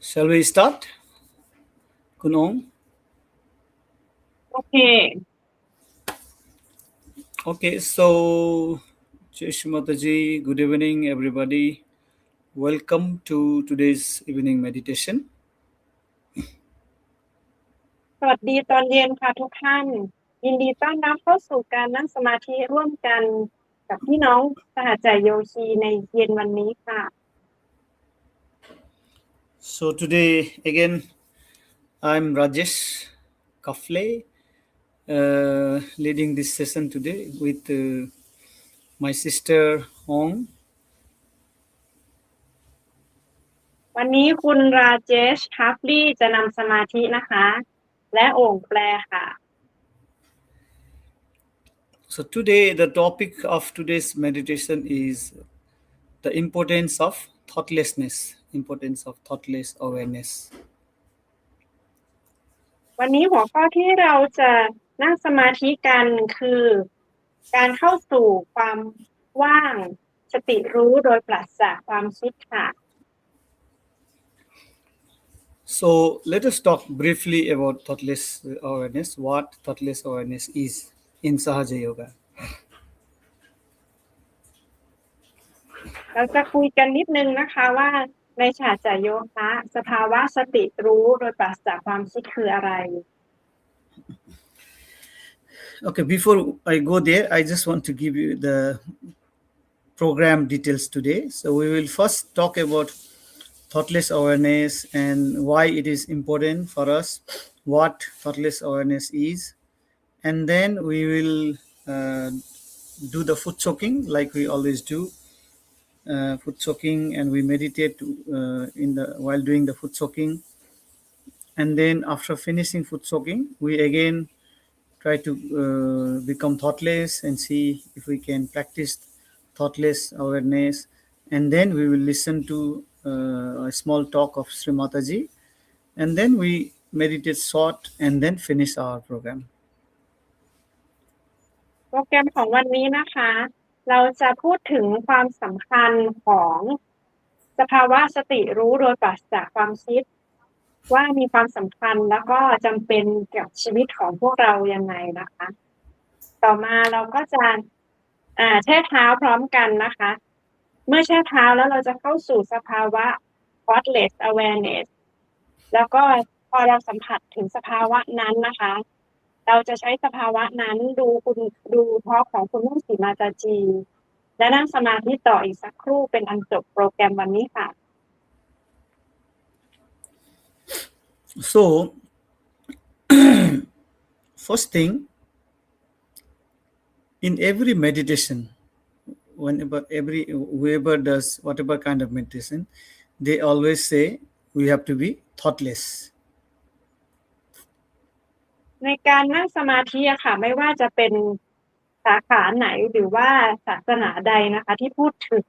Shall we start? คุณอง Okay. Okay, so Jai Shri Mataji, good evening everybody. Welcome to today's evening meditation. สวัสดีตอนเย็นค่ะทุกท่าน ยินดีต้อนรับเข้าสู่การนั่งสมาธิร่วมกันกับพี่น้องสหใจโยคีในเย็นวันนี้ค่ะ So today again I'm Rajesh Kafle leading this session today with my sister Hong. วันนี้คุณราเจชฮัฟลี่จะนำสมาธินะคะ และโอ่งแปลค่ะ So today the topic of today's meditation is the importance of thoughtless awareness. วันนี้หัวข้อที่เราจะนั่งสมาธิกันคือการเข้าสู่ความว่างสติรู้โดยปราศจากความคิดค่ะ So let us talk briefly about thoughtless awareness, what thoughtless awareness is in Sahaja Yoga. เราจะคุยกันนิดนึงนะคะว่าในสหจะโยคะสภาวะสติรู้โดยปราศจากความคิดคืออะไร Okay, before I go there, I just want to give you the program details today. So we will first talk about thoughtless awareness and why it is important for us, what thoughtless awareness is, and then we will do the foot soaking like we always do. Foot soaking, and we meditate while doing the foot soaking, and then after finishing foot soaking we again try to become thoughtless and see if we can practice thoughtless awareness, and then we will listen to a small talk of Sri Mataji, and then we meditate short and then finish our program. โปรแกรมของวันนี้นะคะ เราจะพูดถึงความสำคัญของสภาวะสติรู้โดยปราศจากความคิดว่ามีความสำคัญแล้วก็จำเป็นกับชีวิตของพวกเรายังไงนะคะ ต่อมาเราก็จะแช่เท้าพร้อมกันนะคะ เมื่อแช่เท้าแล้วเราจะเข้าสู่สภาวะ thoughtless awareness แล้วก็พอเราสัมผัสถึงสภาวะนั้นนะคะเราจะใช้สภาวะนั้นดูทอล์กของคุณนุ่งศรีมาตาจีและนั่งสมาธิต่ออีกสักครู่เป็นอันจบโปรแกรมวันนี้ค่ะ So first thing, in every meditation, whoever does whatever kind of meditation, they always say we have to be thoughtless. ในการนั่งสมาธิอะค่ะไม่ว่าจะเป็นสาขาไหนหรือว่าศาสนาใดนะคะที่พูดถึง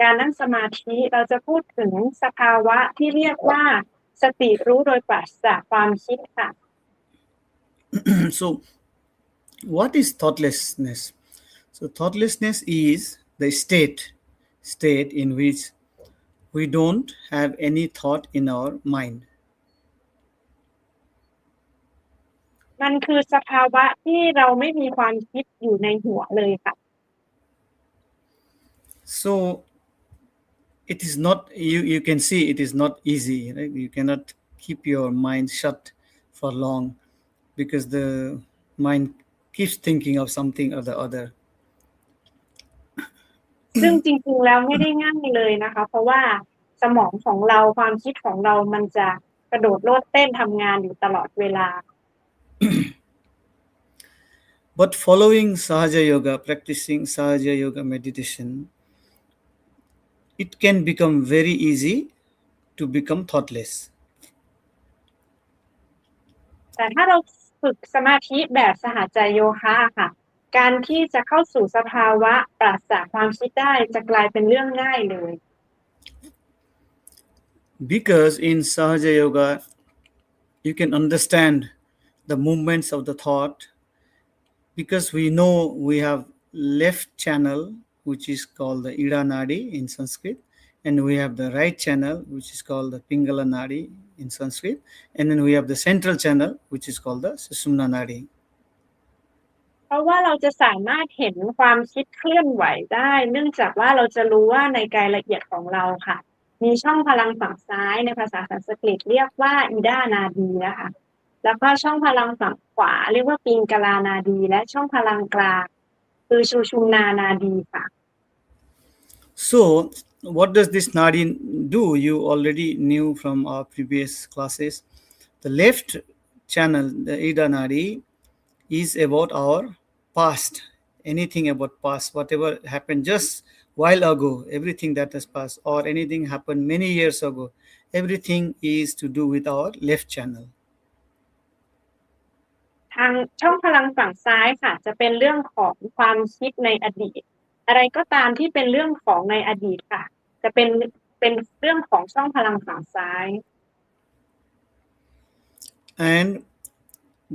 การนั่งสมาธิเราจะพูดถึงสภาวะที่เรียกว่าสติรู้โดยปราศจากความคิดค่ะ So what is thoughtlessness? So thoughtlessness is the state in which we don't have any thought in our mind. มันคือสภาวะที่เราไม่มีความคิดอยู่ในหัวเลยค่ะ So it is not, you can see it is not easy, right? You cannot keep your mind shut for long because the mind keeps thinking of something or the other. ซึ่งจริงๆแล้วไม่ได้ง่ายเลยนะคะเพราะว่าสมองของเราความคิดของเรามันจะกระโดดโลดเต้นทำงานอยู่ตลอดเวลา But following Sahaja Yoga, practicing Sahaja Yoga meditation, it can become very easy to become thoughtless. แต่ถ้าเราฝึกสมาธิแบบสหจโยคะค่ะการที่จะเข้าสู่สภาวะปราศจากความคิดได้จะกลายเป็นเรื่องง่ายเลย Because in Sahaja Yoga, you can understand the movements of the thought because we know we have left channel which is called the Ida Nadi in Sanskrit, and we have the right channel which is called the Pingala Nadi in Sanskrit, and then we have the central channel which is called the Sushumna Nadi. เพราะว่าเราจะสามารถเห็นความคิดเคลื่อนไหวได้เนื่องจากว่าเราจะรู้ว่าในกายละเอียดของเราค่ะมีช่องพลังฝั่งซ้ายในภาษาสันสกฤตเรียกว่าอีดานาดีนะคะแล้วก็ช่องพลังฝั่งขวาเรียกว่าปิงกลานาดีและช่องพลังกลางคือชูชุมนานาดีค่ะ So what does this nadi do? You already knew from our previous classes. The left channel, the Ida Nadi, is about our past, anything about past, whatever happened just while ago, everything that has passed, or anything happened many years ago, everything is to do with our left channel. ทางช่องพลังฝั่งซ้ายค่ะจะเป็นเรื่องของความคิดในอดีตอะไรก็ตามที่เป็นเรื่องของในอดีตค่ะจะเป็นเรื่องของช่องพลังฝั่งซ้าย And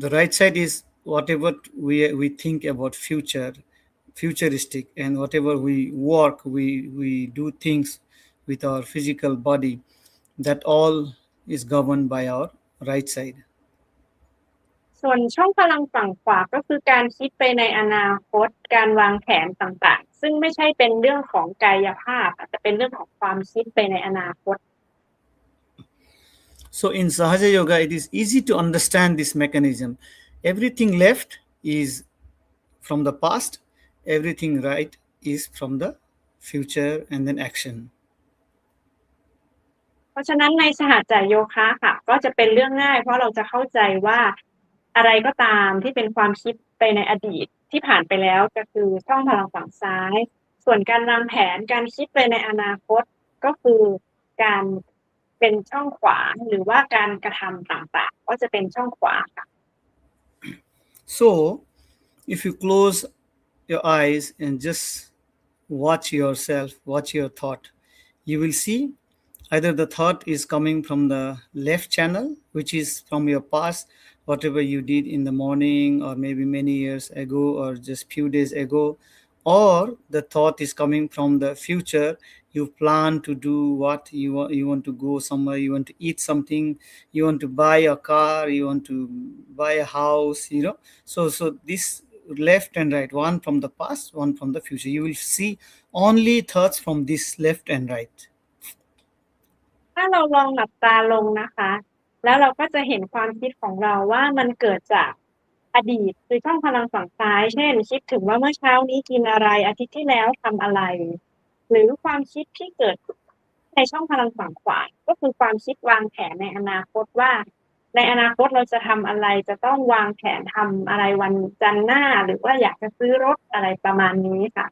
the right side is whatever we think about futuristic, and whatever we work, we do things with our physical body, that all is governed by our right side. ส่วนช่องพลังฝั่งขวาก็คือการคิดไปในอนาคตการวางแผนต่างๆซึ่งไม่ใช่เป็นเรื่องของกายภาพแต่เป็นเรื่องของความคิดไปในอนาคต So in Sahaja Yoga, it is easy to understand this mechanism. Everything left is from the past, everything right is from the future, and then action. เพราะฉะนั้นในสหจโยคะค่ะก็จะเป็นเรื่องง่ายเพราะเราจะเข้าใจว่าอะไรก็ตามที่เป็นความคิดไปในอดีตที่ผ่านไปแล้วก็คือช่องพลังฝั่งซ้ายส่วนการวางแผนการคิดไปในอนาคตก็คือการเป็นช่องขวาหรือว่าการกระทำต่างๆก็จะเป็นช่องขวาค่ะ So if you close your eyes and just watch yourself, watch your thought, you will see either the thought is coming from the left channel, which is from your past, whatever you did in the morning or maybe many years ago or just few days ago, or the thought is coming from the future. You plan to do what you want to go somewhere, you want to eat something, you want to buy a car, you want to buy a house, so this left and right, one from the past, one from the future. You will see only thoughts from this left and right. ถ้าเราลองหลับตาลงนะคะแล้วเราก็จะเห็นความคิดของเราว่ามันเกิดจากอดีตคือช่องพลังฝั่งซ้ายเช่นคิดถึงว่าเมื่อเช้านี้กินอะไรอาทิตย์ที่แล้วทำอะไรหรือความคิดที่เกิดในช่องพลังฝั่งขวาก็คือความคิดวางแผนในอนาคตว่าในอนาคตเราจะทำอะไรจะต้องวางแผนทำอะไรวันจันทร์หน้าหรือว่าอยากจะซื้อรถอะไรประมาณนี้ค่ะ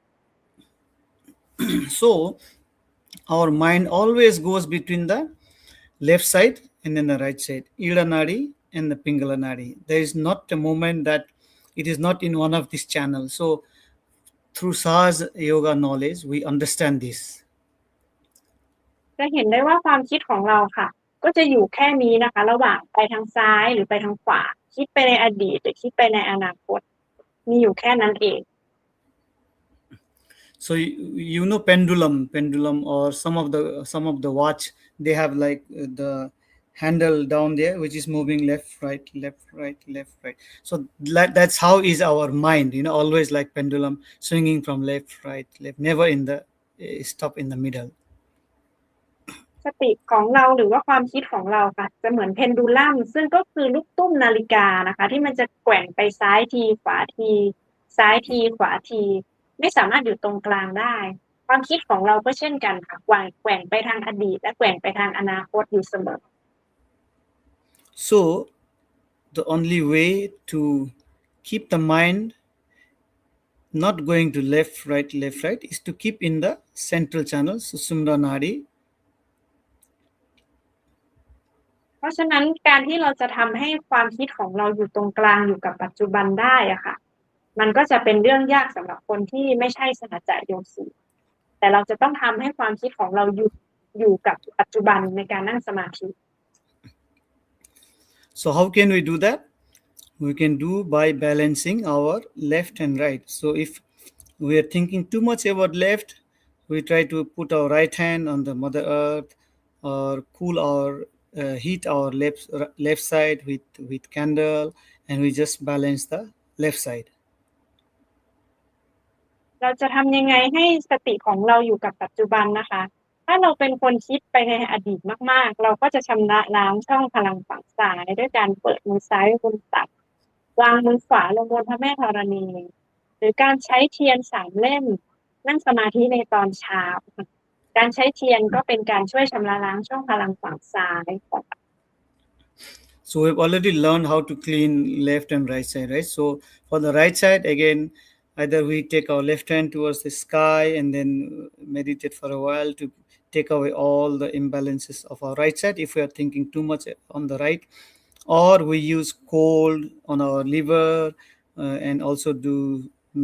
So our mind always goes between the left side and then the right side, Ida Nadi and the Pingala Nadi. There is not a moment that it is not in one of these channels. So through Sahaja Yoga knowledge, we understand this. จะเห็นได้ว่าความคิดของเราค่ะก็จะอยู่แค่นี้นะคะระหว่างไปทางซ้ายหรือไปทางขวาคิดไปในอดีตหรือคิดไปในอนาคตมีอยู่แค่นั้นเอง So you know pendulum or some of the watch, they have like the handle down there which is moving left right left right left right. So that's how is our mind, always like pendulum, swinging from left right left, never in the stop in the middle. สติของเราหรือว่าความคิดของเราค่ะจะเหมือนเพนดูลัมซึ่งก็คือลูกตุ้มนาฬิกานะคะที่มันจะแกว่งไปซ้ายทีขวาทีซ้ายทีขวาทีไม่สามารถอยู่ตรงกลางได้ความคิดของเราก็เช่นกันค่ะแกว่งไปทางอดีตและแกว่งไปทางอนาคตอยู่เสมอ So the only way to keep the mind not going to left right is to keep in the central channel Sushumna Nadi. เพราะฉะนั้นการที่เราจะทำให้ความคิดของเราอยู่ตรงกลางอยู่กับปัจจุบันได้อะค่ะมันก็จะเป็นเรื่องยากสำหรับคนที่ไม่ใช่สหจะโยคีแต่เราจะต้องทำให้ความคิดของเราอยู่กับปัจจุบันในการนั่งสมาธิ So how can we do that? We can do by balancing our left and right. So if we are thinking too much about left, we try to put our right hand on the Mother Earth or cool our heat our left side with candle, and we just balance the left side. เราจะทำยังไงให้สติของเราอยู่กับปัจจุบันนะคะถ้าเราเป็นคนคิดไปในอดีตมากๆเราก็จะชำระล้างช่องพลังฝั่งซ้ายด้วยการเปิดมือซ้ายบนตักวางมือขวาลงบนพระแม่ธรณีหรือการใช้เทียน3เล่มนั่งสมาธิในตอนเช้าการใช้เทียนก็เป็นการช่วยชำระล้างช่องพลังฝั่งซ้ายของ So we've already learned how to clean left and right side, right? So for the right side, again, either we take our left hand towards the sky and then meditate for a while to take away all the imbalances of our right side if we are thinking too much on the right, or we use cold on our liver and also do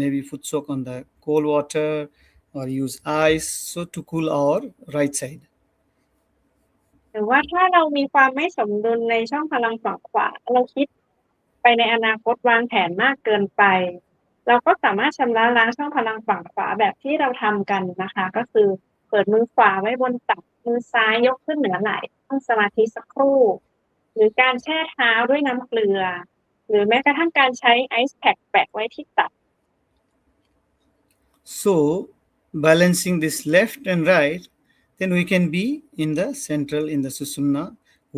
maybe foot soak on the cold water or use ice so to cool our right side. หรือว่าถ้าเรามีความไม่สมดุลในช่องพลังฝั่งขวาเราคิดไปในอนาคตวางแผนมากเกินไปเราก็สามารถชำระล้างช่องพลังฝั่งขวาแบบที่เราทำกันนะคะก็คือเปิดมือขวาไว้บนตักมือซ้ายยกขึ้นเหนือไหล่นั่งสมาธิสักครู่หรือการแช่เท้าด้วยน้ำเกลือหรือแม้กระทั่งการใช้ไอซ์แพ็คแปะไว้ที่ตัก So balancing this left and right, then we can be in the central, in the Sushumna,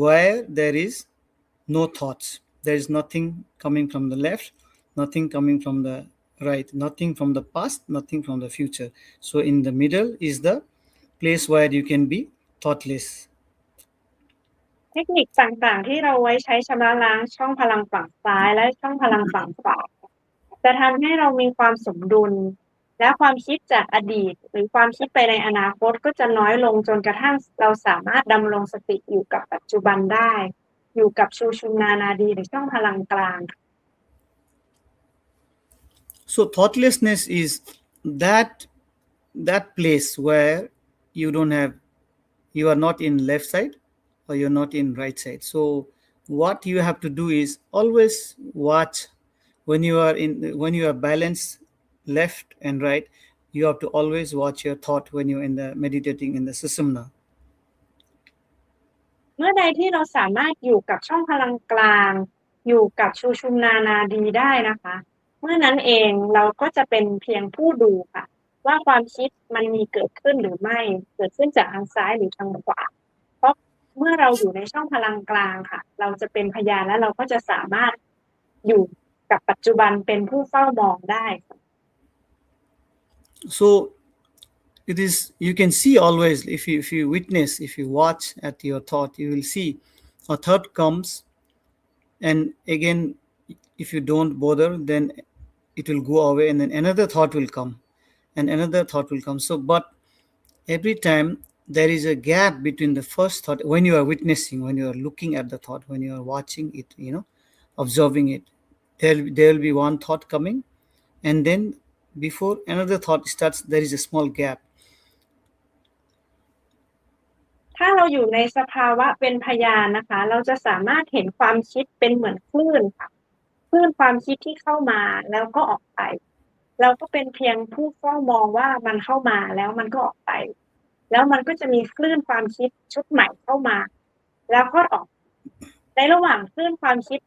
where there is no thoughts. There is nothing coming from the left, nothing coming from the right, nothing from the past, nothing from the future. So in the middle is the place where you can be thoughtless. เทคนิคต่างๆที่เราไว้ใช้ชำระล้างช่องพลังฝั่งซ้ายและช่องพลังฝั่งขวาจะทำให้เรามีความสมดุลและความคิดจากอดีตหรือความคิดไปในอนาคตก็จะน้อยลงจนกระทั่งเราสามารถดำรงสติอยู่กับปัจจุบันได้อยู่กับชูชุมนานาดีหรือช่องพลังกลาง So thoughtlessness is that place where you are not in left side or you're not in right side. So what you have to do is always watch when you are balanced left and right. You have to always watch your thought when you're in the meditating in the Sushumna. เมื่อใดที่เราสามารถอยู่กับช่องพลังกลางอยู่กับชูชุมนานาดีได้นะคะเมื่อนั้นเองเราก็จะเป็นเพียงผู้ดูค่ะว่าความคิดมันมีเกิดขึ้นหรือไม่เกิดขึ้นจากทางซ้ายหรือทางขวาเพราะเมื่อเราอยู่ในช่องพลังกลางค่ะเราจะเป็นพยานและเราก็จะสามารถอยู่กับปัจจุบันเป็นผู้เฝ้ามองได้ So it is, you can see always, if you witness, if you watch at your thought, you will see a thought comes, and again if you don't bother, then it will go away, and then another thought will come and another thought will come. So but every time there is a gap between the first thought when you are witnessing, when you are looking at the thought, when you are watching it, observing it, there will be one thought coming, and then before another thought starts, there is a small gap. ถ้าเราอยู่ในสภาวะเป็นพยานนะคะเราจะสามารถเห็นความคิดเป็นเหมือนคลื่นค่ะคลื่นความคิดที่เข้ามาแล้วก็ออกไป เราก็เป็นเพียงผู้เฝ้ามองว่ามันเข้ามาแล้วมันก็ออกไป แล้วมันก็จะมีคลื่นความคิดชุดใหม่เข้ามา แล้วก็ออก ในระหว่างคลื่นความคิด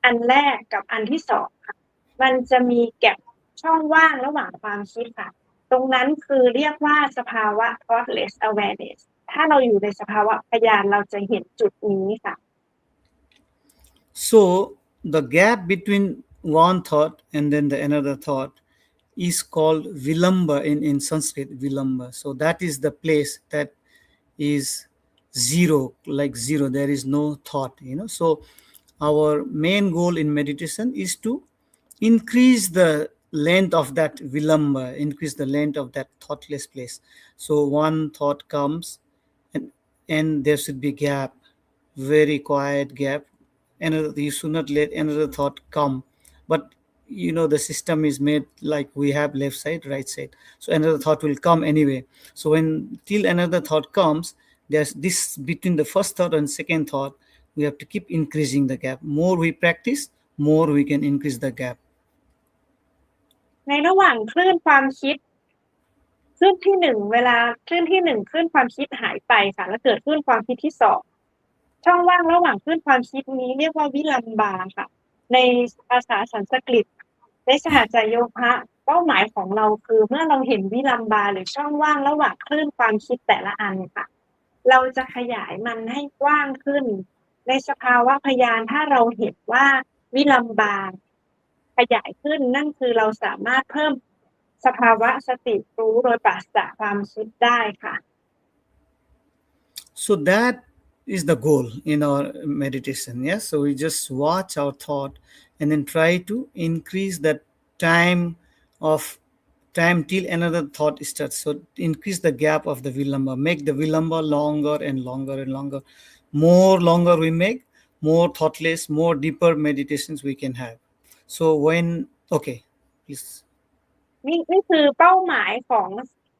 อันแรกกับอันที่สองค่ะ มันจะมีแก็บช่องว่างระหว่างความคิดค่ะ ตรงนั้นคือเรียกว่าสภาวะ thoughtless awareness ถ้าเราอยู่ในสภาวะพยานเราจะเห็นจุดนี้ค่ะ So the gap between one thought and then the another thought is called vilamba in Sanskrit, vilamba. So that is the place that is zero, like zero. There is no thought, So our main goal in meditation is to increase the length of that vilamba, increase the length of that thoughtless place. So one thought comes and there should be gap, very quiet gap. Another, you should not let another thought come. But the system is made like we have left side, right side. So another thought will come anyway. So when till another thought comes, there's this between the first thought and second thought, we have to keep increasing the gap. More we practice, more we can increase the gap. ในระหว่างคลื่นความคิดคลื่นที่หนึ่งเวลาคลื่นที่หนึ่งคลื่นความคิดหายไปค่ะแล้วเกิดคลื่นความคิดที่สองช่องว่างระหว่างคลื่นความคิดนี้เรียกว่าวิลัมบาค่ะในภาษาสันสกฤตในสหจโยคะเป้าหมายของเราคือเมื่อเราเห็นวิลัมบาหรือช่องว่างระหว่างคลื่นความคิดแต่ละอันค่ะเราจะขยายมันให้กว้างขึ้นในสภาวะพยานถ้าเราเห็นว่าวิลัมบาขยายขึ้นนั่นคือเราสามารถเพิ่มสภาวะสติรู้โดยปราศจากความคิดได้ค่ะ So that is the goal in our meditation. Yes, so we just watch our thought and then try to increase the time till another thought starts. So increase the gap of the vilamba, make the vilamba longer and longer and longer. More longer we make, more thoughtless, more deeper meditations we can have. So okay, please. นี่คือเป้าหมายของ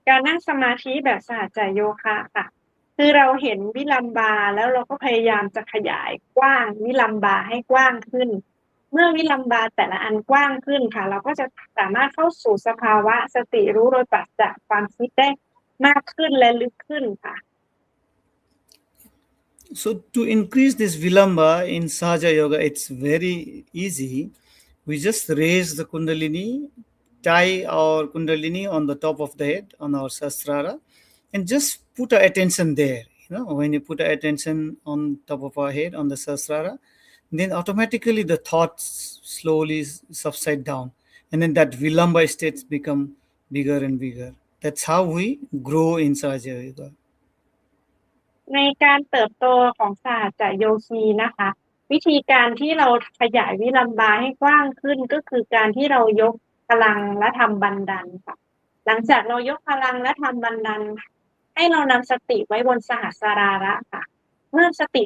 การนั่งสมาธิแบบสหจโยคะค่ะคือเราเห็นวิลัมบาแล้วเราก็พยายามจะขยายกว้างวิลัมบาให้กว้างขึ้นเมื่อวิลัมบาแต่ละอันกว้างขึ้นค่ะเราก็จะสามารถเข้าสู่สภาวะสติรู้โดยปราศจากความคิดได้มากขึ้นและลึกขึ้นค่ะ So to increase this vilamba in Sahaja Yoga, it's very easy. We just raise the Kundalini, tie our Kundalini on the top of the head, on our Sahasrara, and just put our attention there. When you put our attention on top of our head, on the Sahasrara, then automatically the thoughts slowly subside down. And then that vilamba states become bigger and bigger. That's how we grow in Sahaja Yoga. ในการเติบโตของศาสตร์โยคีนะคะวิธีการที่เราขยายวิลัมบาให้กว้างขึ้นก็คือการที่เรายกพลังและทำบันดันค่ะหลังจากเรายกพลังและทำบันดันให้เรานำสติไว้บนสหัสราระค่ะเมื่อสติ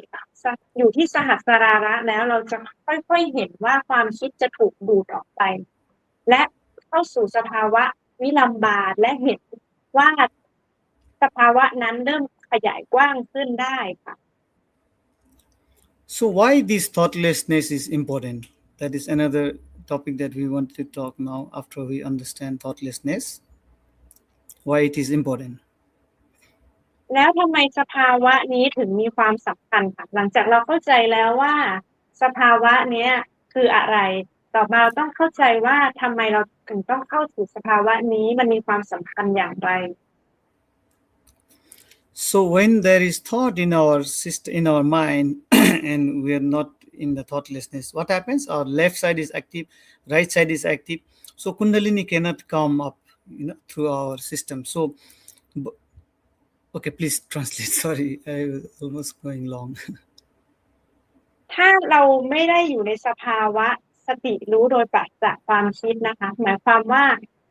อยู่ที่สหัสราระแล้วเราจะค่อยๆเห็นว่าความคิดจะถูกดูดออกไปและเข้าสู่สภาวะวิลัมบาและเห็นว่าสภาวะนั้นเริ่มขยายกว้างขึ้นได้ค่ะ So why this thoughtlessness is important? That is another topic that we want to talk now after we understand thoughtlessness. Why it is important? แล้วทำไมสภาวะนี้ถึงมีความสำคัญค่ะหลังจากเราเข้าใจแล้วว่าสภาวะนี้คืออะไรต่อมาเราต้องเข้าใจว่าทำไมเราถึงต้องเข้าสู่สภาวะนี้มันมีความสำคัญอย่างไร So when there is thought in our system, in our mind, and we are not in the thoughtlessness, what happens? Our left side is active, right side is active. So Kundalini cannot come up, through our system. So, okay, please translate. Sorry, I was almost going long. ถ้าเราไม่ได้อยู่ในสภาวะสติรู้โดยปราศจากความคิดนะคะหมายความว่า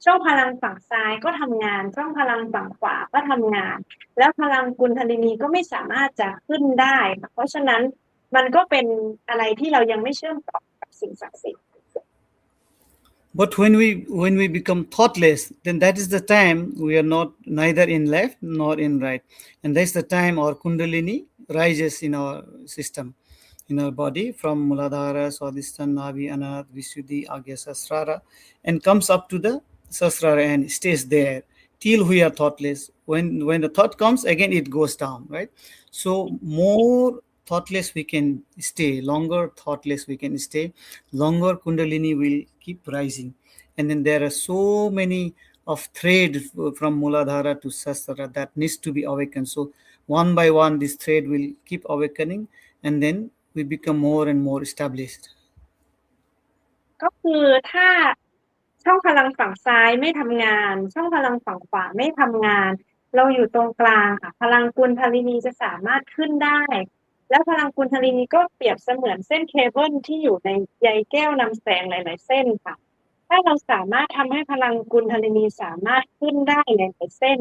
ช่องพลังฝั่งซ้ายก็ทำงานช่องพลังฝั่งขวาก็ทำงานแล้วพลังกุณฑลินีก็ไม่สามารถจะขึ้นได้เพราะฉะนั้นมันก็เป็นอะไรที่เรายังไม่เชื่อมต่อกับสิ่งศักดิ์สิทธิ์ But when we become thoughtless, then that is the time we are not neither in left nor in right, and that's the time our Kundalini rises in our system, in our body from Muladhara, Swadhisthana, Navi, Anahata, Visuddhi, Agya, Sahasrara, and comes up to the sasrara and stays there till we are thoughtless. When the thought comes, again it goes down, right? So more thoughtless we can stay, longer thoughtless we can stay, longer Kundalini will keep rising. And then there are so many of thread from Muladhara to Sasrara that needs to be awakened. So one by one, this thread will keep awakening, and then we become more and more established. ก็คือถ้าช่องพลังฝั่งซ้ายไม่ทำงานช่องพลังฝั่งขวาไม่ทำงาน เราอยู่ตรงกลางค่ะพลังกุลทลินีจะสามารถขึ้นได้ แล้วพลังกุลทลินีก็เปรียบเสมือนเส้นเคเบิลที่อยู่ในใยแก้วนำแสงหลายๆเส้นค่ะถ้าเราสามารถทำให้พลังกุลทลินีสามารถขึ้นได้หลายๆเส้น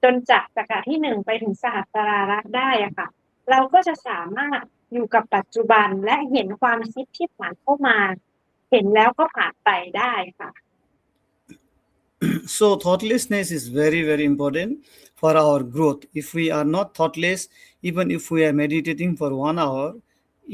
จนจากจักระที่1ไปถึงสหัสราระได้อะค่ะเราก็จะสามารถอยู่กับปัจจุบันและเห็นความคิดที่ผ่านเข้ามาเห็นแล้วก็ผ่านไปได้ค่ะ So thoughtlessness is very, very important for our growth. If we are not thoughtless, even if we are meditating for 1 hour,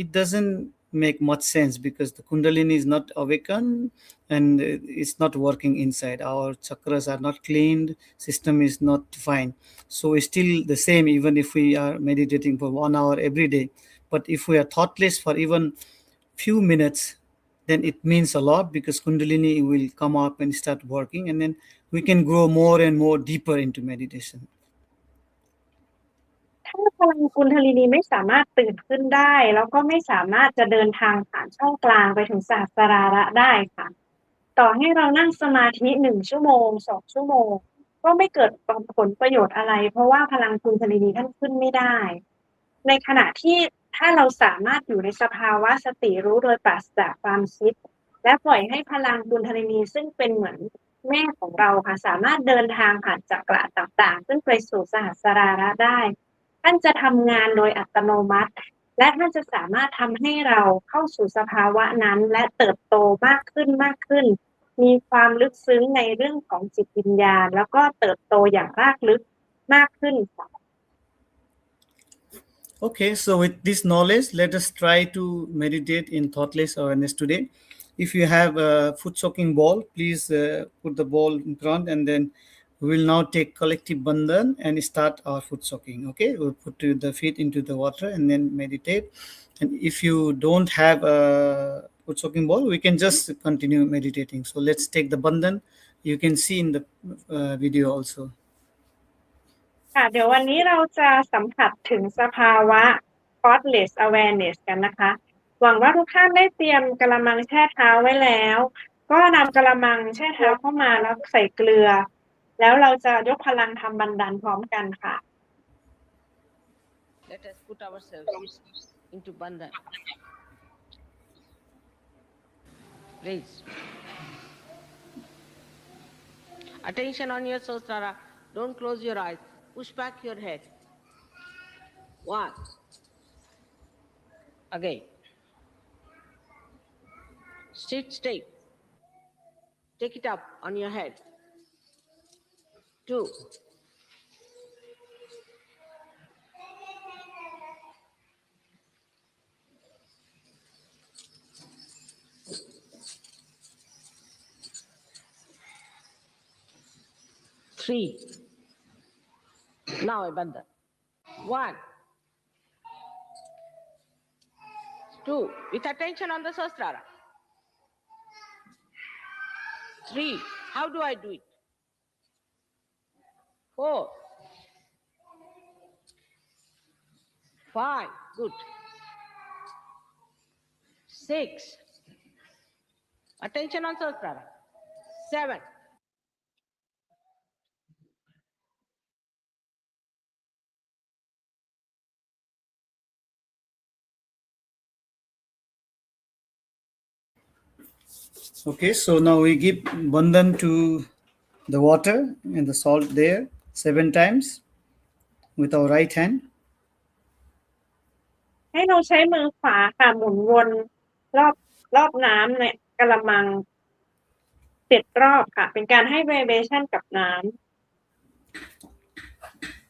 it doesn't make much sense because the Kundalini is not awakened and it's not working inside. Our chakras are not cleaned, system is not fine. So it's still the same even if we are meditating for 1 hour every day. But if we are thoughtless for even few minutes, then it means a lot because Kundalini will come up and start working, and then we can grow more and more deeper into meditation. ถ้าพลังกุลทลินีไม่สามารถตื่นขึ้นได้แล้วก็ไม่สามารถจะเดินทางผ่านช่องกลางไปถึงสหัสราระได้ค่ะต่อให้เรานั่งสมาธิ1 ชั่วโมง2 ชั่วโมงก็ไม่เกิดผลประโยชน์อะไรเพราะว่าพลังกุลทลินีท่านขึ้นไม่ได้ในขณะที่ถ้าเราสามารถอยู่ในสภาวะสติรู้โดยปราศจากความคิดและปล่อยให้พลังกุลทลินีซึ่งเป็นเหมือนแม่ของเราค่ะสามารถเดินทางผ่านจักระต่างๆขึ้นไปสู่สหัสราระได้ท่านจะทำงานโดยอัตโนมัติและท่านจะสามารถทำให้เราเข้าสู่สภาวะนั้นและเติบโตมากขึ้นมีความลึกซึ้งในเรื่องของจิตวิญญาณแล้วก็เติบโตอย่างรากลึกมากขึ้นค่ะ Okay, so with this knowledge, let us try to meditate in thoughtless awareness today. If you have a foot soaking ball, please put the ball in front, and then we will now take collective bandhan and start our foot soaking. Okay, we'll put the feet into the water and then meditate. And if you don't have a foot soaking ball, we can just continue meditating. So let's take the bandhan. You can see in the video also. ค่ะเดี๋ยววันนี้เราจะสัมผัสถึงสภาวะ thoughtless awareness กันนะคะหวังว่าทุกท่านได้เตรียมกะละมังแช่เท้าไว้แล้วก็นำกะละมังแช่เท้าเข้ามาแล้วใส่เกลือแล้วเราจะยกพลังทำบันดันพร้อมกันค่ะ Let us put ourselves into bandhan. Please. Attention on your sahasrara. Don't close your eyes. Push back your head. 1. Again. Sit straight. Take it up on your head. 2. 3. Now I bandhan. 1. 2. With attention on the sahasrara. 3. How do I do it? 4. 5. Good. 6. Attention on sahasrara. 7. Okay, so now we give bandhan to the water and the salt there 7 times with our right hand. ให้เราใช้มือขวาค่ะหมุนวนรอบน้ำในกะละมัง7 รอบค่ะเป็นการให้ vibration กับน้ำ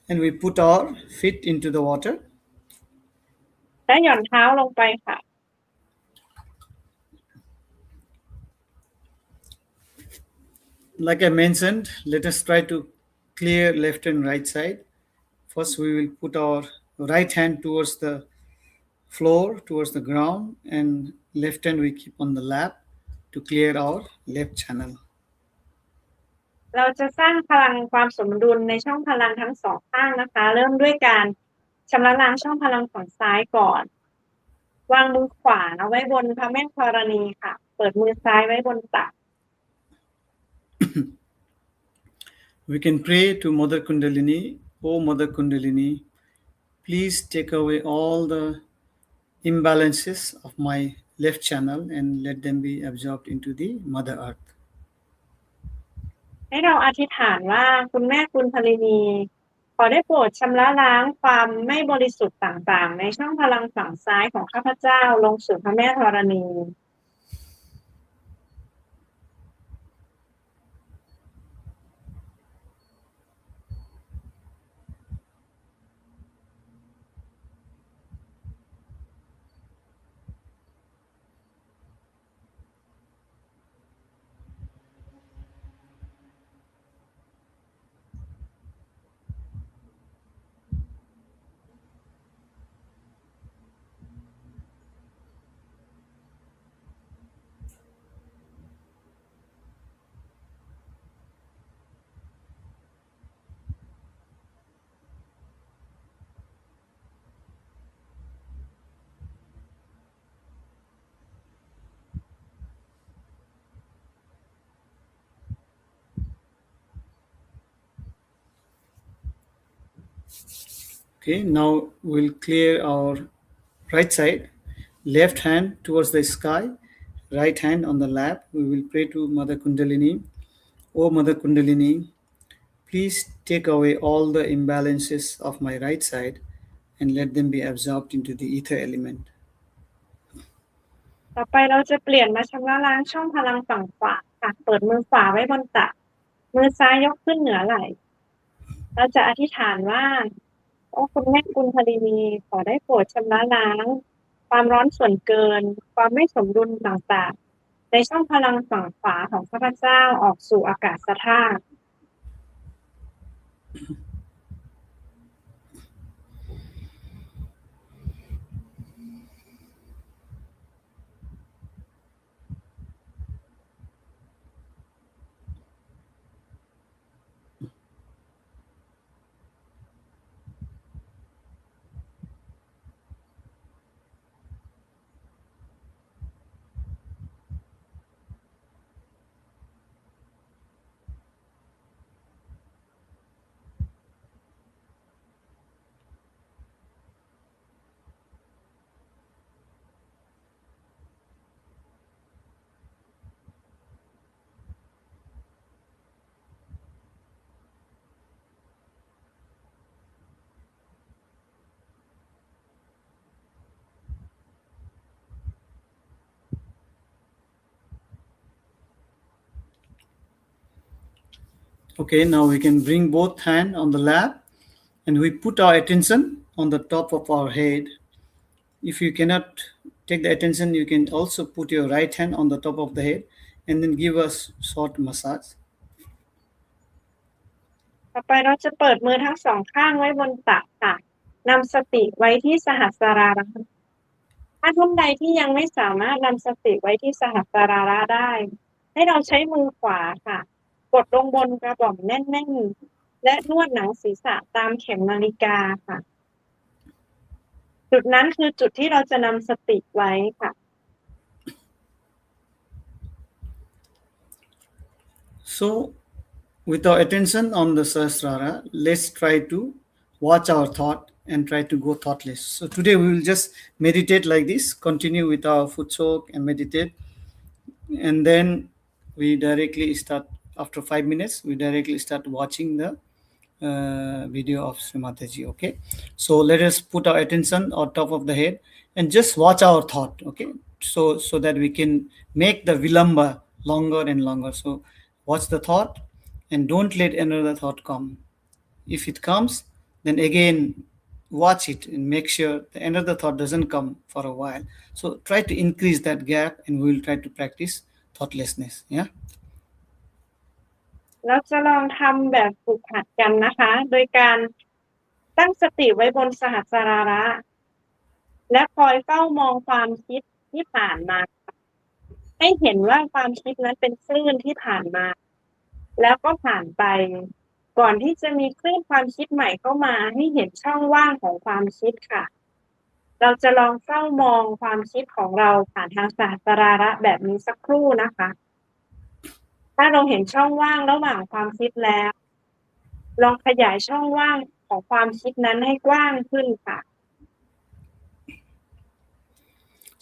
And we put our feet into the water. และหย่อนเท้าลงไปค่ะ And like I mentioned, let us try to clear left and right side. First, we will put our right hand towards the floor, towards the ground, and left hand we keep on the lap to clear our left channel. เราจะสร้างพลังความสมดุลในช่องพลังทั้งสองข้างนะคะ เริ่มด้วยการชำระล้างช่องพลังฝั่งซ้ายก่อน วางมือขวาเอาไว้บนพระแม่ธรณีค่ะ เปิดมือซ้ายไว้บนตัก We can pray to Mother Kundalini. Oh Mother Kundalini, please take away all the imbalances of my left channel and let them be absorbed into the Mother Earth. ให้เราอธิษฐานว่าคุณแม่กุณฑลินีขอได้โปรดชำระล้างความไม่บริสุทธิ์ต่างๆในช่องพลังฝั่งซ้ายของข้าพเจ้าลงสู่พระแม่ธรณี Okay, now we'll clear our right side, left hand towards the sky, right hand on the lap. We will pray to Mother Kundalini. Oh Mother Kundalini, please take away all the imbalances of my right side and let them be absorbed into the ether element. ต่อไปเราจะเปลี่ยนมาชำระล้างช่องพลังฝั่งขวาค่ะเปิดมือขวาไว้บนตักมือซ้ายยกขึ้นเหนือไหล่เราจะอธิษฐานว่าโอ้คุณแม่กุณฑลินีขอได้โปรดชำระล้างความร้อนส่วนเกินความไม่สมดุลต่างๆในช่องพลังฝั่งขวาของข้าพเจ้าออกสู่อากาศธาตุ Okay, now we can bring both hands on the lap and we put our attention on the top of our head. If you cannot take the attention, you can also put your right hand on the top of the head and then give us short massage. ต่อไปเราจะเปิดมือทั้งสองข้างไว้บนตักค่ะนำสติไว้ที่สหัสราระถ้าท่านใดที่ยังไม่สามารถนำสติไว้ที่สหัสราระได้ ให้เราใช้มือขวาค่ะกดลงบนกระบอกแน่นๆและนวดหนังศีรษะตามเข็มนาฬิกาค่ะจุดนั้นคือจุดที่เราจะนำสติไว้ค่ะ So with our attention on the Sahasrara, let's try to watch our thought and try to go thoughtless. So today we will just meditate like this, continue with our foot soak and meditate. And then we directly start, after 5 minutes, we directly start watching the video of Srimataji, okay? So let us put our attention on top of the head and just watch our thought, okay? So that we can make the vilamba longer and longer. So watch the thought and don't let another thought come. If it comes, then again watch it and make sure that another thought doesn't come for a while. So try to increase that gap and we will try to practice thoughtlessness. Yeah. เราจะลองทำแบบฝึกหัดกันนะคะ โดยการตั้งสติไว้บนสหสราระและคอยเฝ้ามองความคิดที่ผ่านมาให้เห็นว่าความคิดนั้นเป็นคลื่นที่ผ่านมาแล้วก็ผ่านไปก่อนที่จะมีคลื่นความคิดใหม่เข้ามาให้เห็นช่องว่างของความคิดค่ะเราจะลองเฝ้ามองความคิดของเราผ่านทางสหสราระแบบนี้สักครู่นะคะถ้าเราเห็นช่องว่างระหว่างความคิดแล้วลองขยายช่องว่างของความคิดนั้นให้กว้างขึ้นค่ะ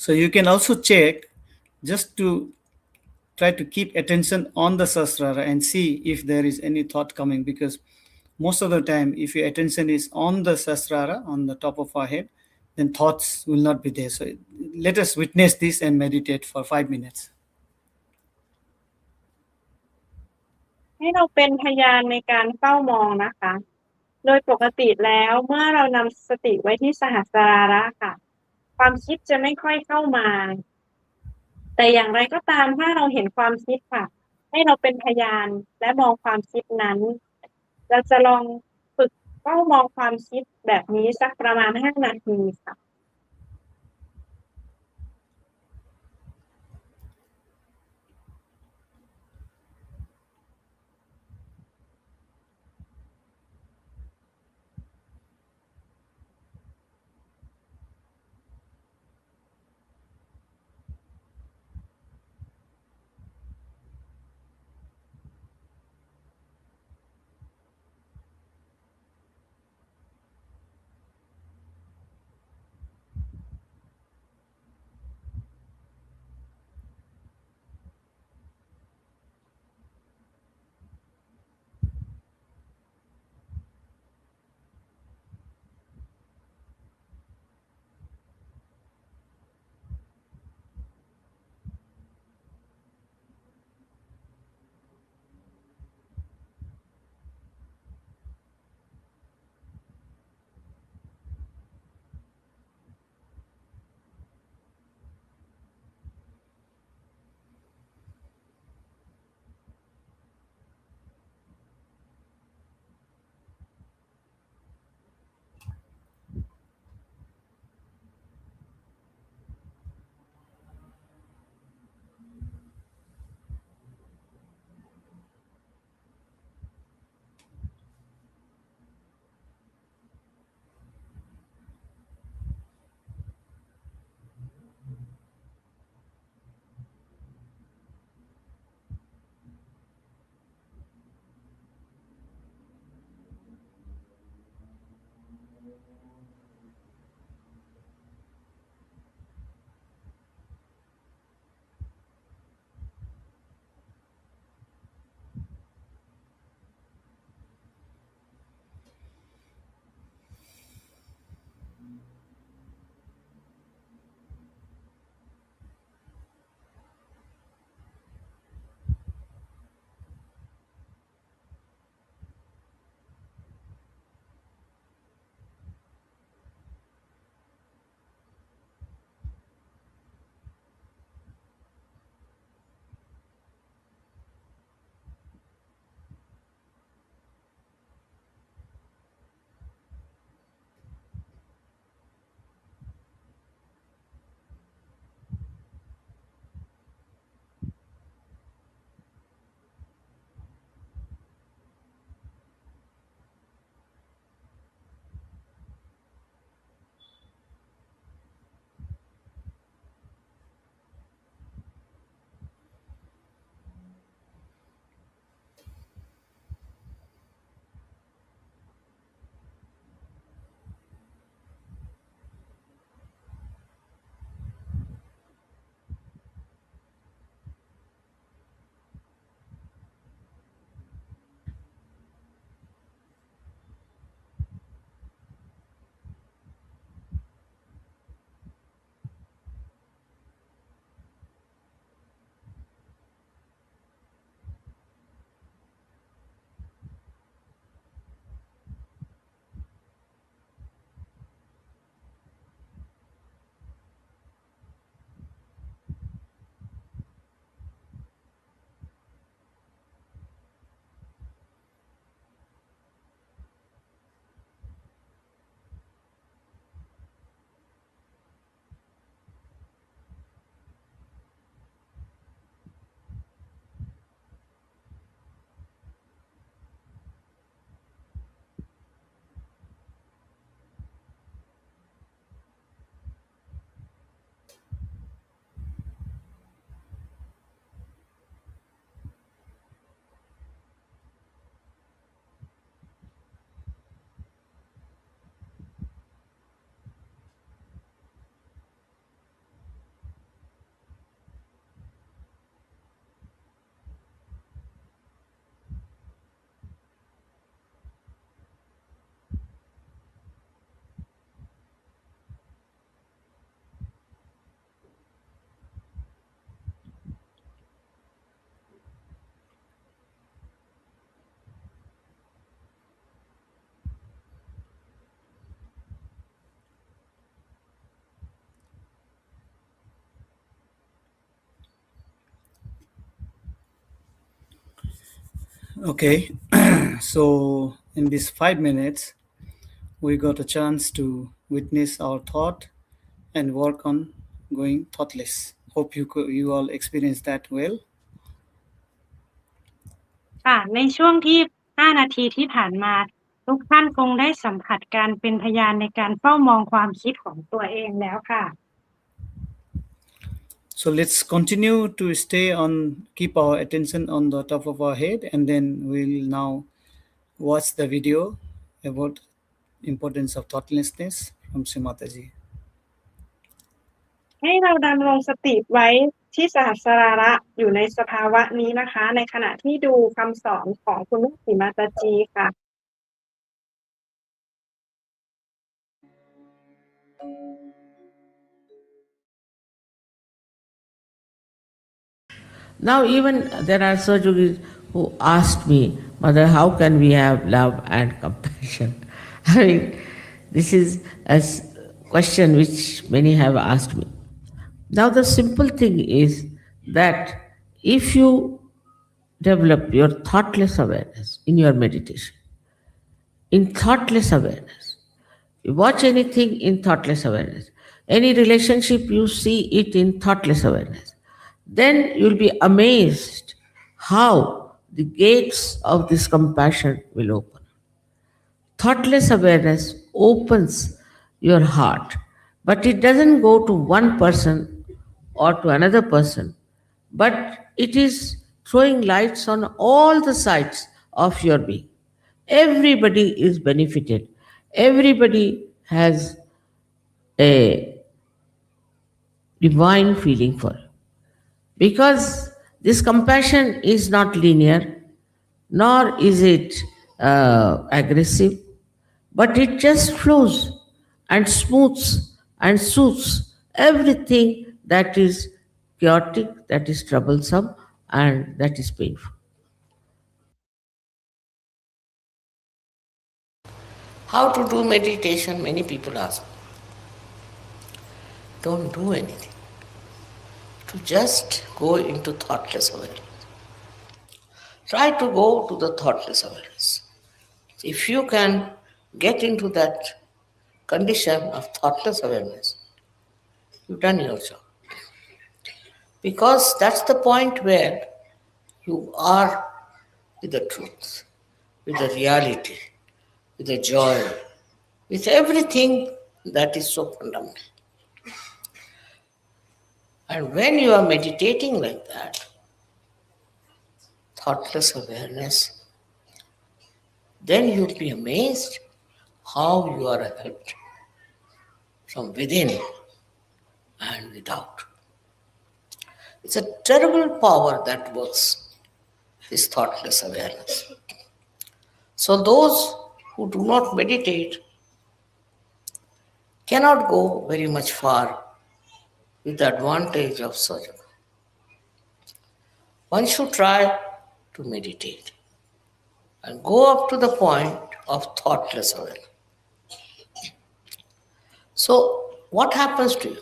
So you can also check just to try to keep attention on the sasrara and see if there is any thought coming, because most of the time if your attention is on the sasrara on the top of our head, then thoughts will not be there. So let us witness this and meditate for 5 minutes. ให้เราเป็นพยานในการเฝ้ามองนะคะ โดยปกติแล้วเมื่อเรานำสติไว้ที่สหสราระค่ะ ความคิดจะไม่ค่อยเข้ามา แต่อย่างไรก็ตามถ้าเราเห็นความคิดค่ะ ให้เราเป็นพยานและมองความคิดนั้น เราจะลองฝึกเฝ้ามองความคิดแบบนี้สักประมาณ5 นาทีค่ะ Okay, so in these 5 minutes, we got a chance to witness our thought and work on going thoughtless. Hope you all experience that well. ค่ะในช่วงที่5นาทีที่ผ่านมาทุกท่านคงได้สัมผัสการเป็นพยานในการเฝ้ามองความคิดของตัวเองแล้วค่ะ So let's continue to keep our attention on the top of our head, and then we'll now watch the video about importance of thoughtlessness from Srimataji. ให้เราดำรงสติไว้ที่สหัสระอยู่ในสภาวะนี้นะคะ ในขณะที่ดูคำสอนของคุณลูกศรีมาตาจีค่ะ Now even there are Sahajogis who asked me, Mother, how can we have love and compassion? I mean, this is a question which many have asked me. Now the simple thing is that if you develop your thoughtless awareness in your meditation, in thoughtless awareness, you watch anything in thoughtless awareness, any relationship you see it in thoughtless awareness, then you'll be amazed how the gates of this compassion will open. Thoughtless awareness opens your heart, but it doesn't go to one person or to another person, but it is throwing lights on all the sides of your being. Everybody is benefited. Everybody has a divine feeling for it. Because this compassion is not linear, nor is it aggressive, but it just flows and smooths and soothes everything that is chaotic, that is troublesome, and that is painful. How to do meditation? Many people ask. Don't do anything. To just go into thoughtless awareness. Try to go to the thoughtless awareness. If you can get into that condition of thoughtless awareness, you've done your job. Because that's the point where you are with the truth, with the reality, with the joy, with everything that is so fundamental. And when you are meditating like that, thoughtless awareness, then you'll be amazed how you are helped from within and without. It's a terrible power that works, this thoughtless awareness. So those who do not meditate cannot go very much far with the advantage of sadhana. One should try to meditate and go up to the point of thoughtless awareness. So what happens to you?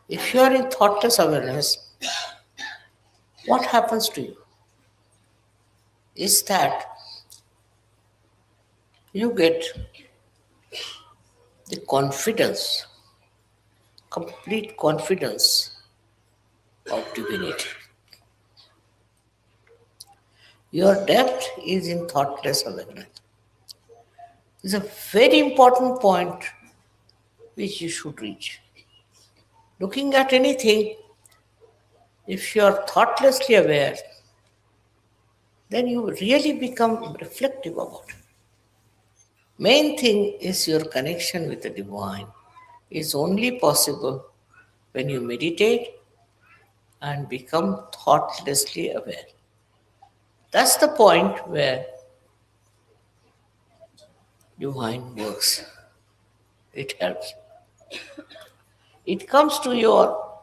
If you are in thoughtless awareness, what happens to you is that you get the confidence, complete confidence of divinity. Your depth is in thoughtless awareness. It's a very important point which you should reach. Looking at anything, if you are thoughtlessly aware, then you really become reflective about it. Main thing is your connection with the divine is only possible when you meditate and become thoughtlessly aware. That's the point where divine works. It helps. It comes to your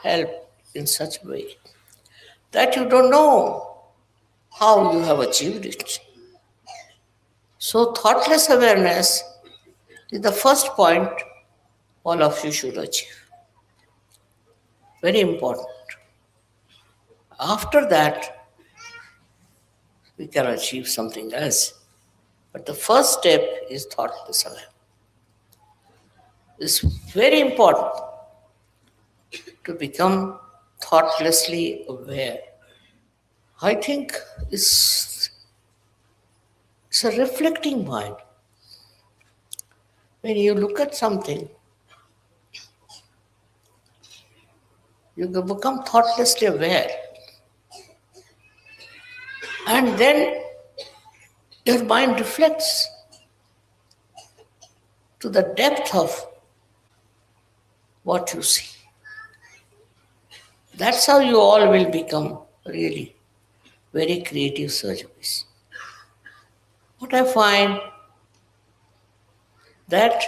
help in such a way that you don't know how you have achieved it. So thoughtless awareness is the first point all of you should achieve. Very important. After that, we can achieve something else. But the first step is thoughtless awareness. It's very important to become thoughtlessly aware. I think it's a reflecting mind. When you look at something, you become thoughtlessly aware. And then your mind reflects to the depth of what you see. That's how you all will become really very creative surgeons. What I find that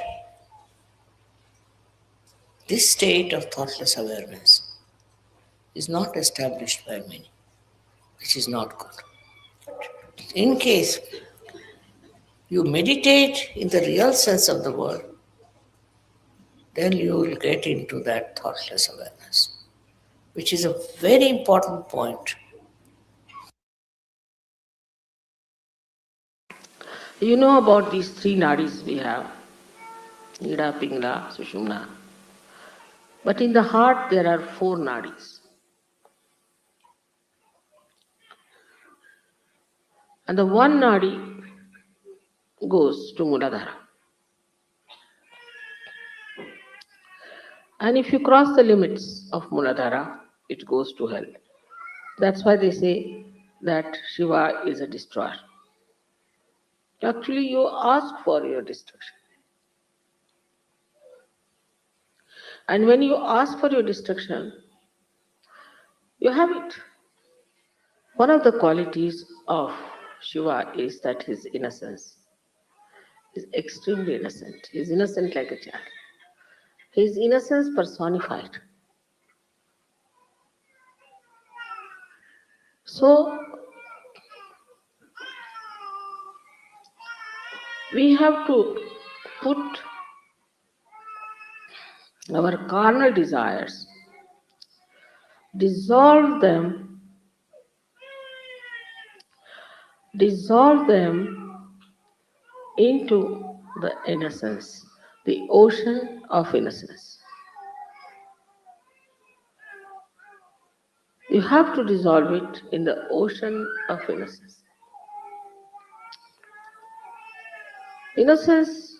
this state of thoughtless awareness is not established by many, which is not good. In case you meditate in the real sense of the word, then you will get into that thoughtless awareness, which is a very important point. You know about these three nadis we have, Ida, Pingla, Sushumna. But in the heart there are four nadis. And the one nadi goes to Muladhara. And if you cross the limits of Muladhara, it goes to hell. That's why they say that Shiva is a destroyer. Actually, you ask for your destruction. And when you ask for your destruction, you have it. One of the qualities of Shiva is that his innocence is extremely innocent. He is innocent like a child. His innocence personified. So, we have to put our carnal desires, dissolve them into the innocence, the ocean of innocence. You have to dissolve it in the ocean of innocence. Innocence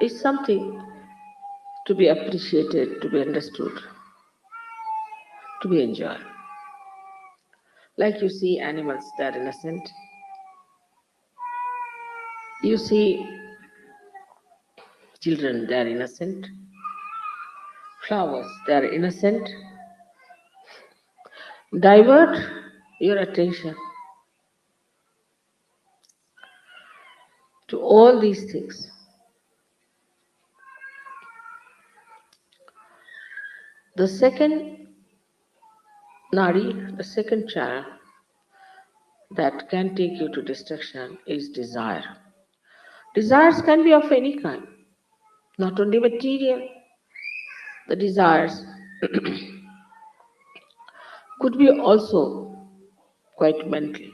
is something to be appreciated, to be understood, to be enjoyed. Like you see animals, they are innocent. You see children, they are innocent. Flowers, they are innocent. Divert your attention to all these things. The second nadi, the second channel that can take you to destruction is desire. Desires can be of any kind, not only material. The desires could be also quite mental.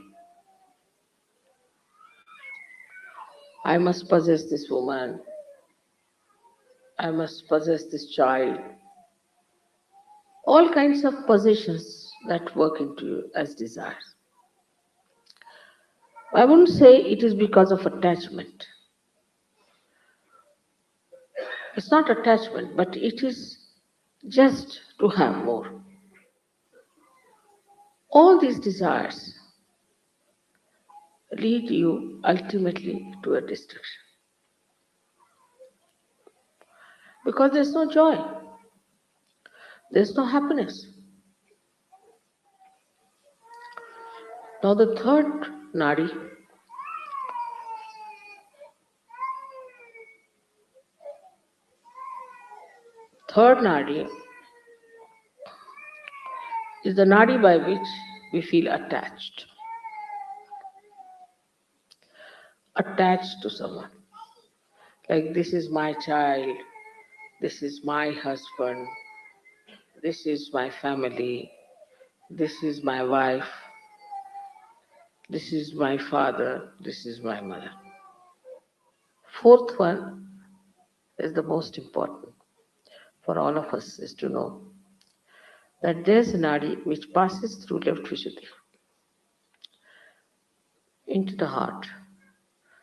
I must possess this woman. I must possess this child. All kinds of possessions that work into you as desires. I wouldn't say it is because of attachment. It's not attachment, but it is just to have more. All these desires lead you ultimately to a destruction. Because there's no joy, there's no happiness. Now the third nadi is the nadi by which we feel attached to someone. Like, this is my child, this is my husband, this is my family, this is my wife. This is my father, this is my mother. Fourth one is the most important for all of us, is to know that there is a nadi which passes through left Vishuddhi into the heart,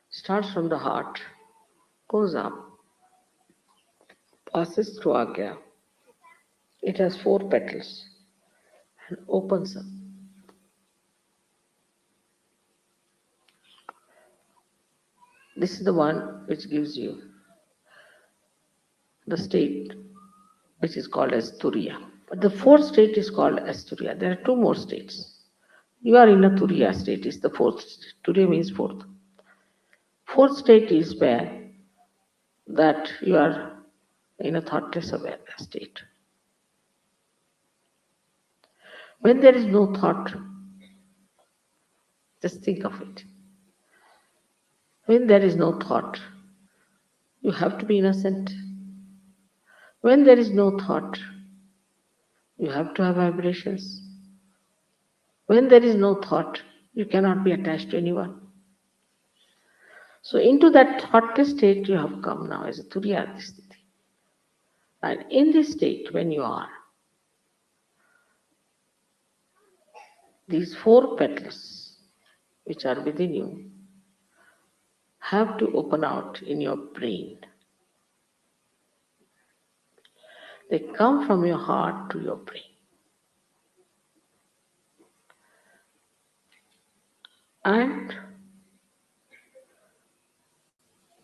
starts from the heart, goes up, passes through Agya. It has 4 petals and opens up. This is the one which gives you the state which is called as Turiya. But the 4th state is called as Turiya. There are 2 more states. You are in a Turiya state, is the 4th state. Turiya means 4th. 4th state is where that you are in a thoughtless awareness state. When there is no thought, just think of it. When there is no thought, you have to be innocent. When there is no thought, you have to have vibrations. When there is no thought, you cannot be attached to anyone. So into that thoughtless state you have come now as a Turiya sthiti. And in this state, when you are, these 4 petals which are within you have to open out in your brain. They come from your heart to your brain. And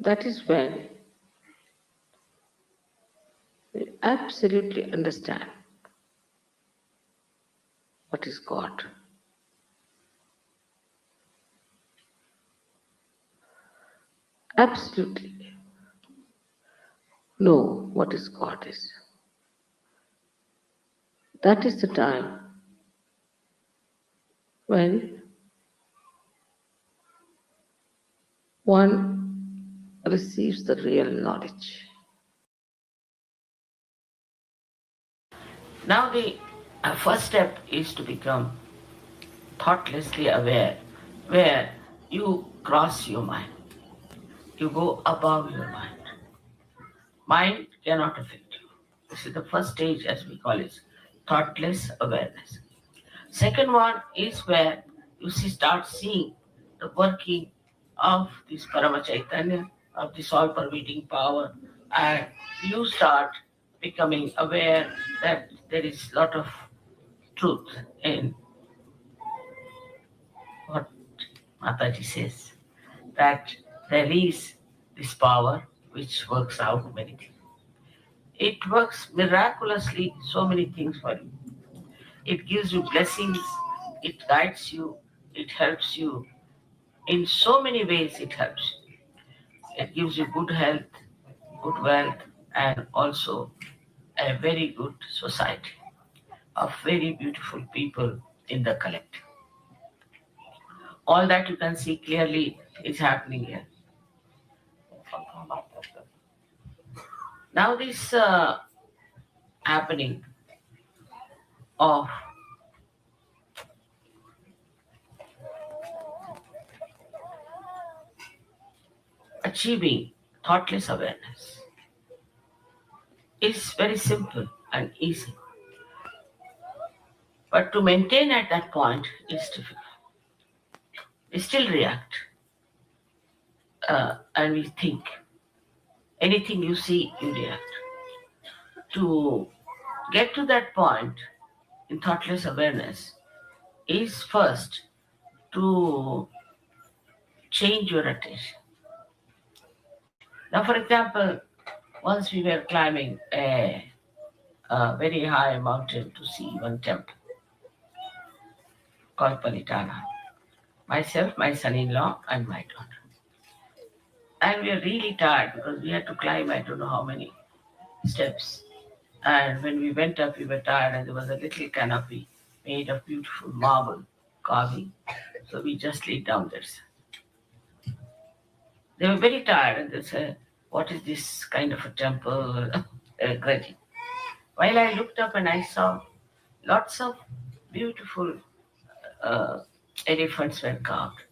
that is when you absolutely understand what is God. Absolutely know what is God is. That is the time when one receives the real knowledge. Now the first step is to become thoughtlessly aware, where you cross your mind. You go above your mind. Mind cannot affect you. This is the first stage, as we call it, thoughtless awareness. Second one is where you start seeing the working of this Parama Chaitanya, of this all-pervading power, and you start becoming aware that there is a lot of truth in what Mataji says, that there is this power which works out many things. It works miraculously so many things for you. It gives you blessings, it guides you, it helps you. In so many ways it helps you. It gives you good health, good wealth, and also a very good society of very beautiful people in the collective. All that you can see clearly is happening here. Now this happening of achieving thoughtless awareness is very simple and easy. But to maintain at that point is difficult. We still react and we think. Anything you see, you react. To get to that point in thoughtless awareness is first to change your attention. Now, for example, once we were climbing a very high mountain to see one temple called Palitana. Myself, my son-in-law, and my daughter. And we were really tired because we had to climb I don't know how many steps. And when we went up, we were tired, and there was a little canopy made of beautiful marble carving. So we just laid down there. They were very tired, and they said, "What is this kind of a temple?" Grudging. While I looked up and I saw lots of beautiful elephants were carved.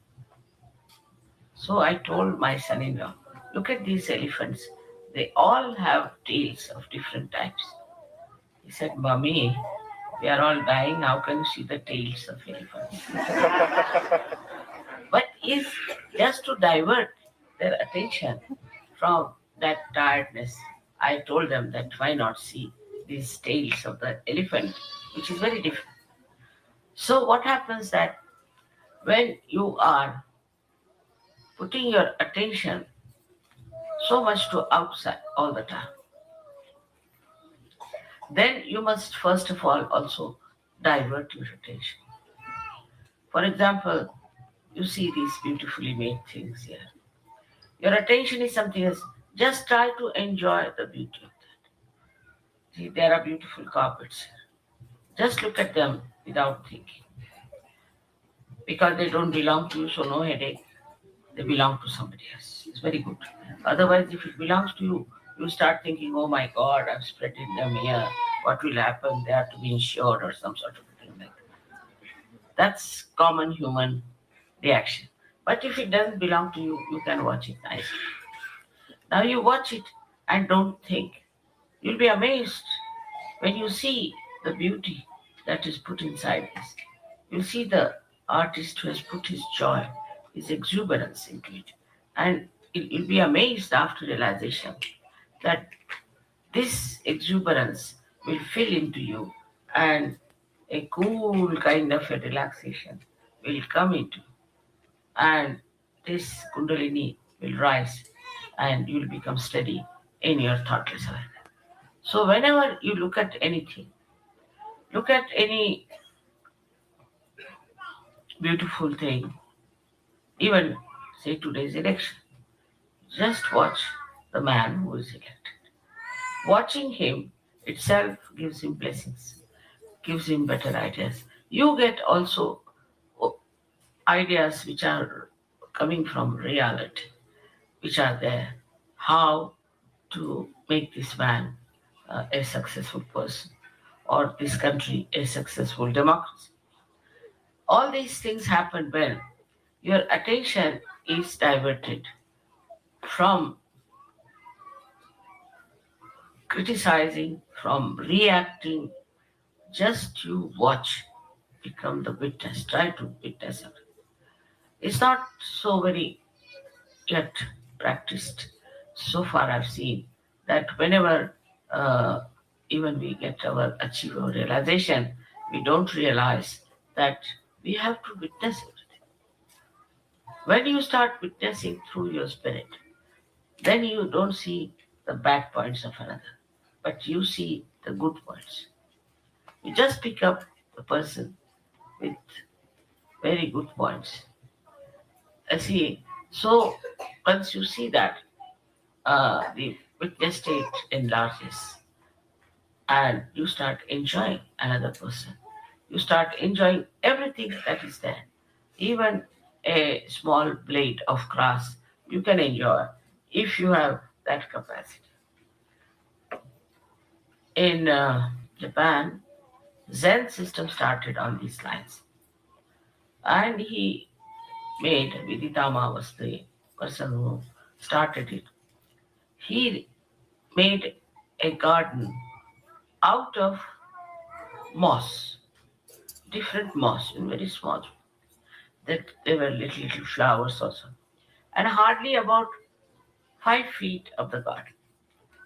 So I told my son-in-law, look at these elephants. They all have tails of different types. He said, Mommy, we are all dying. How can you see the tails of elephants? But if just to divert their attention from that tiredness, I told them that why not see these tails of the elephant, which is very different. So what happens that when you are putting your attention so much to outside all the time, then you must first of all also divert your attention. For example, you see these beautifully made things here. Your attention is something else. Just try to enjoy the beauty of that. See, there are beautiful carpets here. Just look at them without thinking. Because they don't belong to you, so no headache. They belong to somebody else. It's very good. Otherwise, if it belongs to you, you start thinking, oh my God, I've spreaded them here. What will happen? They have to be insured or some sort of thing like that. That's common human reaction. But if it doesn't belong to you, you can watch it nicely. Now you watch it and don't think. You'll be amazed when you see the beauty that is put inside this. You'll see the artist who has put his joy, his exuberance into it. And you'll be amazed after realization that this exuberance will fill into you and a cool kind of a relaxation will come into you. And this kundalini will rise and you will become steady in your thoughtless awareness. So whenever you look at anything, look at any beautiful thing, even say today's election, just watch the man who is elected. Watching him itself gives him blessings, gives him better ideas. You get also ideas which are coming from reality, which are there. How to make this man a successful person or this country a successful democracy. All these things happen when your attention is diverted from criticizing, from reacting. Just you watch, become the witness, try to witness it. It's not so very yet practiced. So far I've seen that whenever even we get our achieve our realization, we don't realize that we have to witness everything. When you start witnessing through your spirit, then you don't see the bad points of another, but you see the good points. You just pick up the person with very good points. See, so once you see that, the witness state enlarges and you start enjoying another person. You start enjoying everything that is there. Even a small blade of grass you can enjoy if you have that capacity. In Japan, Zen system started on these lines. And he made, Viditama was the person who started it. He made a garden out of moss, different moss in very small. That there were little flowers also. And hardly about 5 feet of the garden,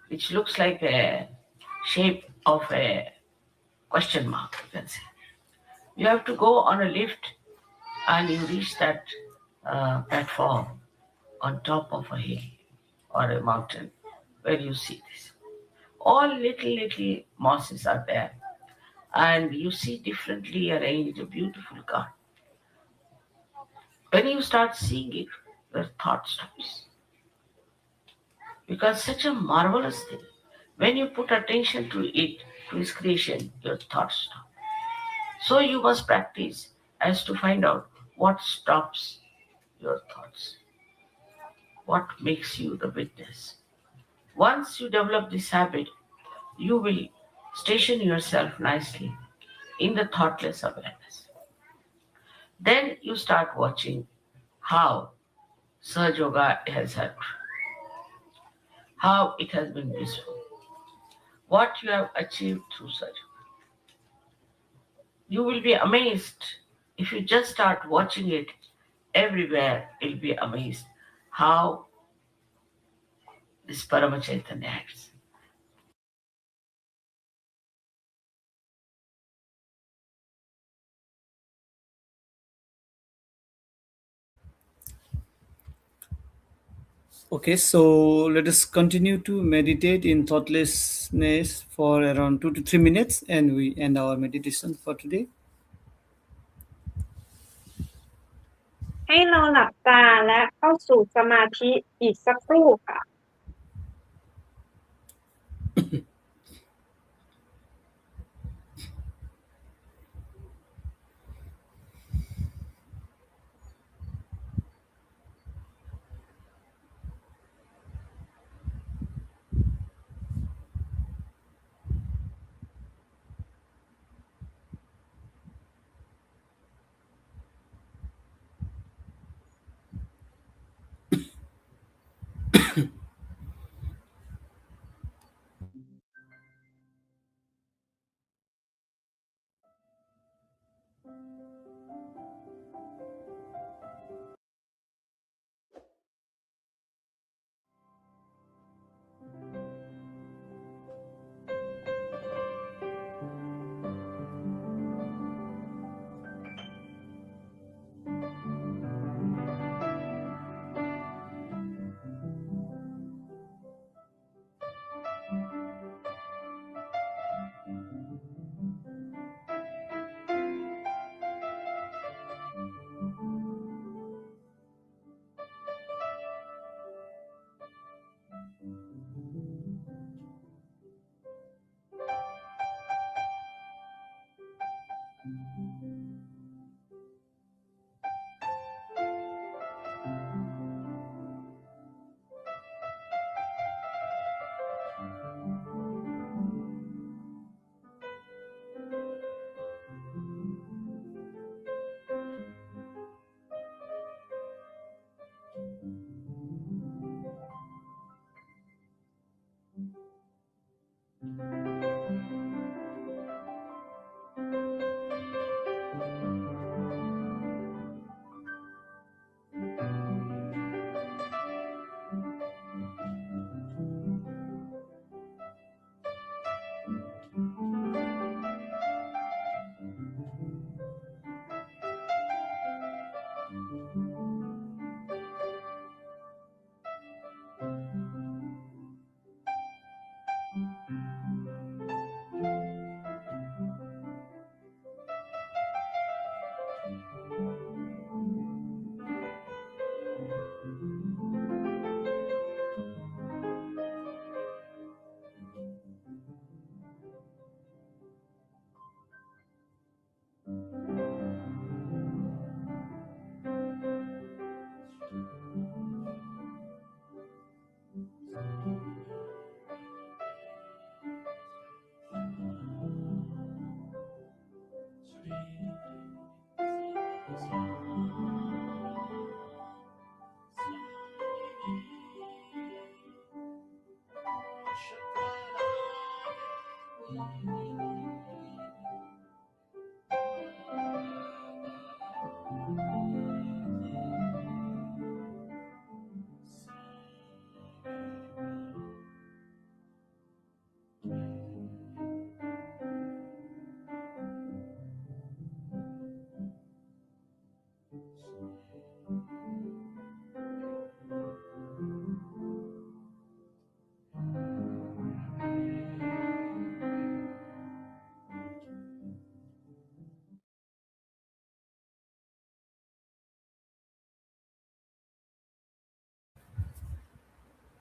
which looks like a shape of a question mark, you can say. You have to go on a lift and you reach that platform on top of a hill or a mountain where you see this. All little mosses are there and you see differently arranged a beautiful garden. When you start seeing it, your thought stops. Because such a marvelous thing. When you put attention to it, to its creation, your thoughts stop. So you must practice as to find out what stops your thoughts. What makes you the witness. Once you develop this habit, you will station yourself nicely in the thoughtless awareness. Then you start watching how Sahaja Yoga has helped, how it has been useful, what you have achieved through Sahaja Yoga. You will be amazed if you just start watching it everywhere. You'll be amazed how this Parama Chaitanya acts. Okay, so let us continue to meditate in thoughtlessness for around 2 to 3 minutes, and we end our meditation for today. ให้เราหลับตาและเข้าสู่สมาธิอีกสักครู่ค่ะ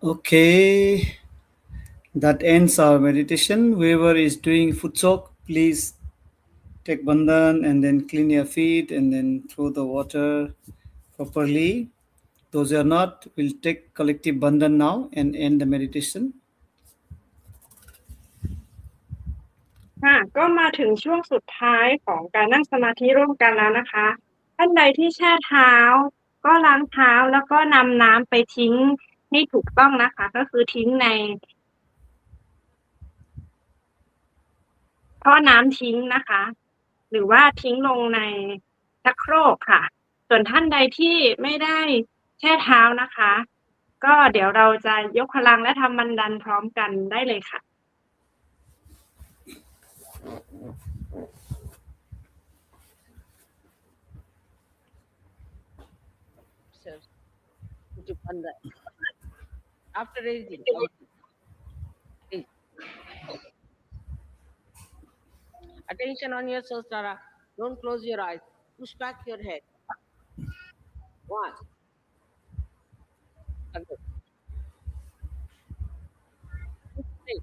Okay, that ends our meditation. Whoever is doing futsok, please take bandhan and then clean your feet and then throw the water properly. Those who are not, will take collective bandhan now and end the meditation. ค่ะก็มาถึงช่วงสุดท้ายของการนั่งสมาธิร่วมกันแล้วนะคะ ท่านใดที่แช่เท้าก็ล้างเท้าแล้วก็นำน้ำไปทิ้งให้ถูกต้องนะคะ ก็คือทิ้งในท่อน้ำทิ้งนะคะ หรือว่าทิ้งลงในชักโครกค่ะ ส่วนท่านใดที่ไม่ได้แช่เท้านะคะ ก็เดี๋ยวเราจะยกพลังและทำบันดันพร้อมกันได้เลยค่ะ After raising, attention on your sahasrara. Don't close your eyes. Push back your head. 1. Again. 3.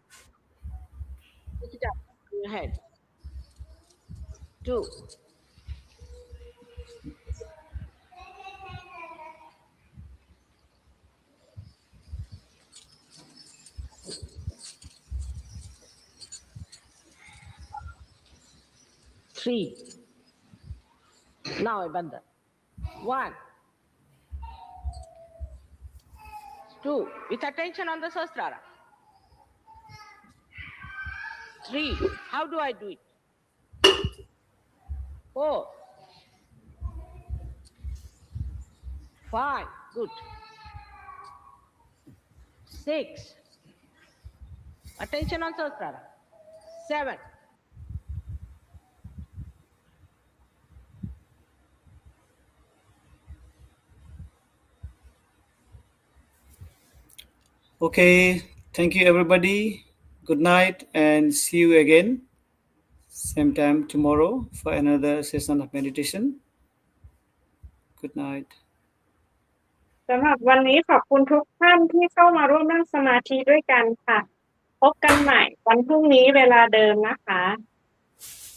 Pick it up in your head. 2. 3. Now I banda. 1. 2. With attention on the sahasrara. 3. How do I do it? 4. 5. Good. 6. Attention on sahasrara. 7. Okay, thank you everybody. Good night and see you again same time tomorrow for another session of meditation. Good night. สำหรับวันนี้ขอบคุณทุกท่านที่เข้ามาร่วมนั่งสมาธิด้วยกันค่ะ พบกันใหม่วันพรุ่งนี้เวลาเดิมนะคะ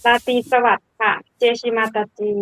ราตรีสวัสดิ์ค่ะ เจชิมาตาจี